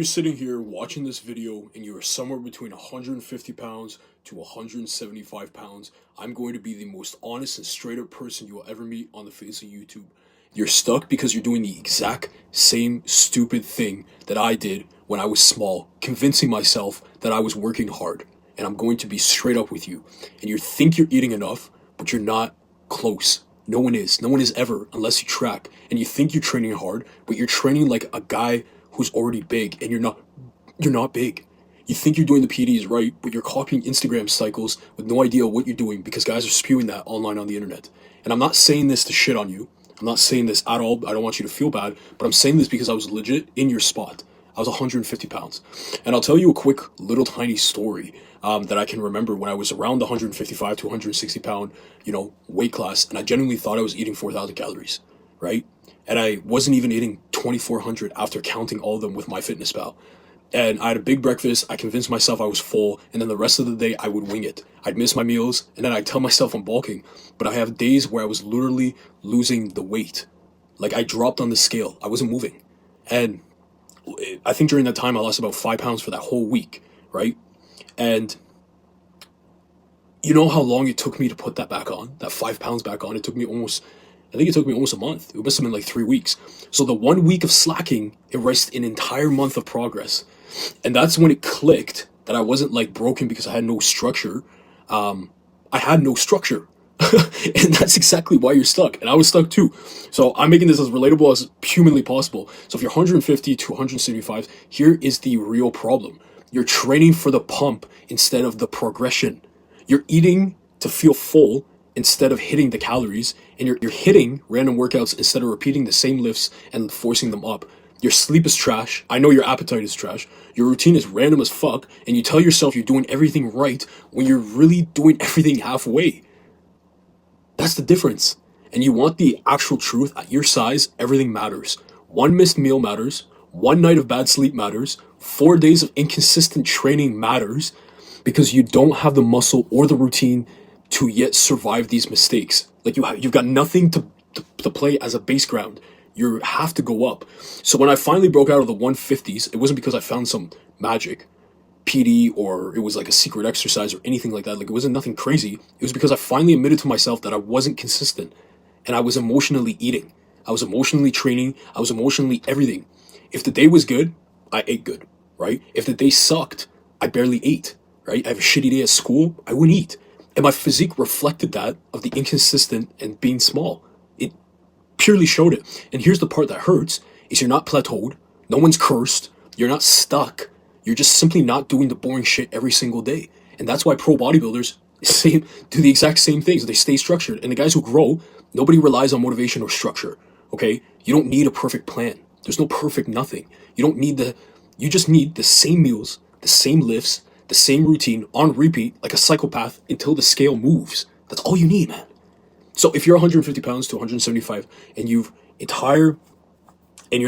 You're sitting here watching this video and you are somewhere between 150 pounds to 175 pounds, I'm going to be the most honest and straight up person you will ever meet on the face of YouTube. You're stuck because you're doing the exact same stupid thing that I did when I was small, convincing myself that I was working hard. And I'm going to be straight up with you. And you think you're eating enough, but you're not close. No one is. No one is ever, unless you track. And you think you're training hard, but you're training like a guy who's already big, and you're not big. You think you're doing the PDs right, but you're copying Instagram cycles with no idea what you're doing because guys are spewing that online on the internet. And I'm not saying this to shit on you. I'm not saying this at all. I don't want you to feel bad, but I'm saying this because I was legit in your spot. I was 150 pounds. And I'll tell you a quick little tiny story that I can remember when I was around the 155 to 160 pound, weight class, and I genuinely thought I was eating 4,000 calories, right? And I wasn't even eating 2,400 after counting all of them with MyFitnessPal. And I had a big breakfast. I convinced myself I was full, and then the rest of the day I would wing it. I'd miss my meals, and then I'd tell myself I'm bulking. But I have days where I was literally losing the weight. Like I dropped on the scale. I wasn't moving. And I think during that time I lost about 5 pounds for that whole week, right? And you know how long it took me to put that back on? That 5 pounds back on? I think it took me almost a month. It must have been like 3 weeks. So the 1 week of slacking erased an entire month of progress. And that's when it clicked that I wasn't like broken because I had no structure. I had no structure. And that's exactly why you're stuck. And I was stuck too. So I'm making this as relatable as humanly possible. So if you're 150 to 175, here is the real problem. You're training for the pump instead of the progression. You're eating to feel full instead of hitting the calories, and you're hitting random workouts instead of repeating the same lifts and forcing them up. Your sleep is trash. I know your appetite is trash. Your routine is random as fuck, and you tell yourself you're doing everything right when you're really doing everything halfway. That's the difference. And you want the actual truth. At your size, everything matters. One missed meal matters. One night of bad sleep matters. 4 days of inconsistent training matters because you don't have the muscle or the routine to yet survive these mistakes. Like you've got nothing to play as a base ground. You have to go up. So when I finally broke out of the 150s, it wasn't because I found some magic PD or it was like a secret exercise or anything like that. Like it wasn't nothing crazy. It was because I finally admitted to myself that I wasn't consistent and I was emotionally eating. I was emotionally training. I was emotionally everything. If the day was good, I ate good, right? If the day sucked, I barely ate, right? I have a shitty day at school, I wouldn't eat. And my physique reflected that of the inconsistent and being small. It purely showed it. And here's the part that hurts, is you're not plateaued. No one's cursed. You're not stuck. You're just simply not doing the boring shit every single day. And that's why pro bodybuilders do the exact same things. They stay structured. And the guys who grow, nobody relies on motivation or structure. Okay? You don't need a perfect plan. There's no perfect nothing. You just need the same meals, the same lifts, the same routine on repeat like a psychopath until the scale moves. That's all you need, man. So if you're 150 pounds to 175 and you're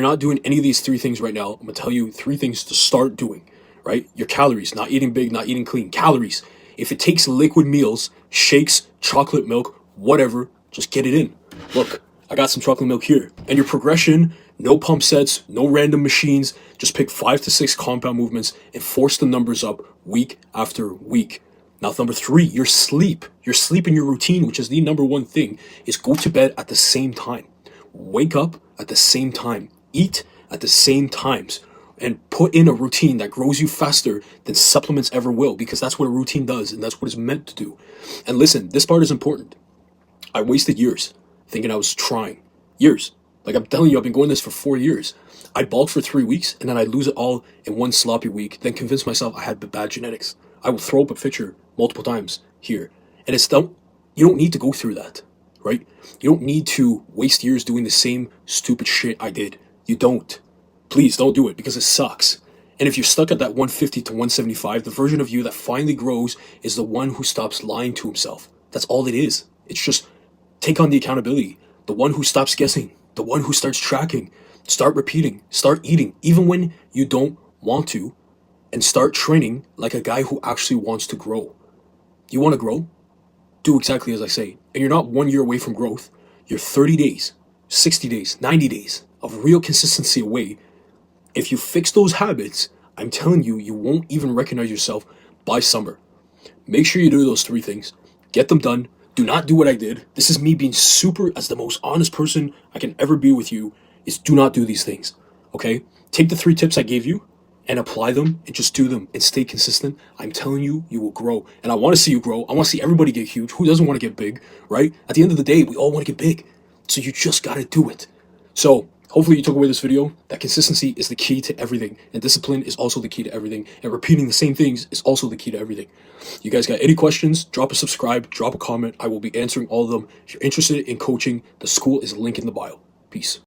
not doing any of these three things right now, I'm gonna tell you 3 things to start doing, right? Your calories, not eating big, not eating clean. Calories. If it takes liquid meals, shakes, chocolate milk, whatever, just get it in. Look, I got some chocolate milk here. And your progression, no pump sets, no random machines, just pick 5 to 6 compound movements and force the numbers up week after week. Now, number 3, your sleep. Your sleep and your routine, which is the number 1 thing, is go to bed at the same time. Wake up at the same time. Eat at the same times. And put in a routine that grows you faster than supplements ever will, because that's what a routine does, and that's what it's meant to do. And listen, this part is important. I wasted years thinking I was trying. Years. Like I'm telling you, I've been going this for 4 years. I'd bulk for 3 weeks, and then I'd lose it all in one sloppy week, then convince myself I had bad genetics. I will throw up a picture multiple times here. And you don't need to go through that, right? You don't need to waste years doing the same stupid shit I did. You don't. Please don't do it because it sucks. And if you're stuck at that 150 to 175, the version of you that finally grows is the one who stops lying to himself. That's all it is. It's just take on the accountability. The one who stops guessing. The one who starts tracking. Start repeating. Start eating, even when you don't want to. And start training like a guy who actually wants to grow. You want to grow? Do exactly as I say. And you're not 1 year away from growth. You're 30 days, 60 days, 90 days of real consistency away If you fix those habits, I'm telling you, you won't even recognize yourself by summer. Make sure you do those 3 things. Get them done. Do not do what I did. This is me being super, as the most honest person I can ever be with you, is do not do these things. Okay? Take the 3 tips I gave you and apply them and just do them and stay consistent. I'm telling you, you will grow. And I want to see you grow. I want to see everybody get huge. Who doesn't want to get big, right? At the end of the day, we all want to get big. So you just got to do it. So hopefully you took away this video that consistency is the key to everything, and discipline is also the key to everything, and repeating the same things is also the key to everything. You guys got any questions? Drop a subscribe, drop a comment. I will be answering all of them. If you're interested in coaching, the school is linked in the bio. Peace.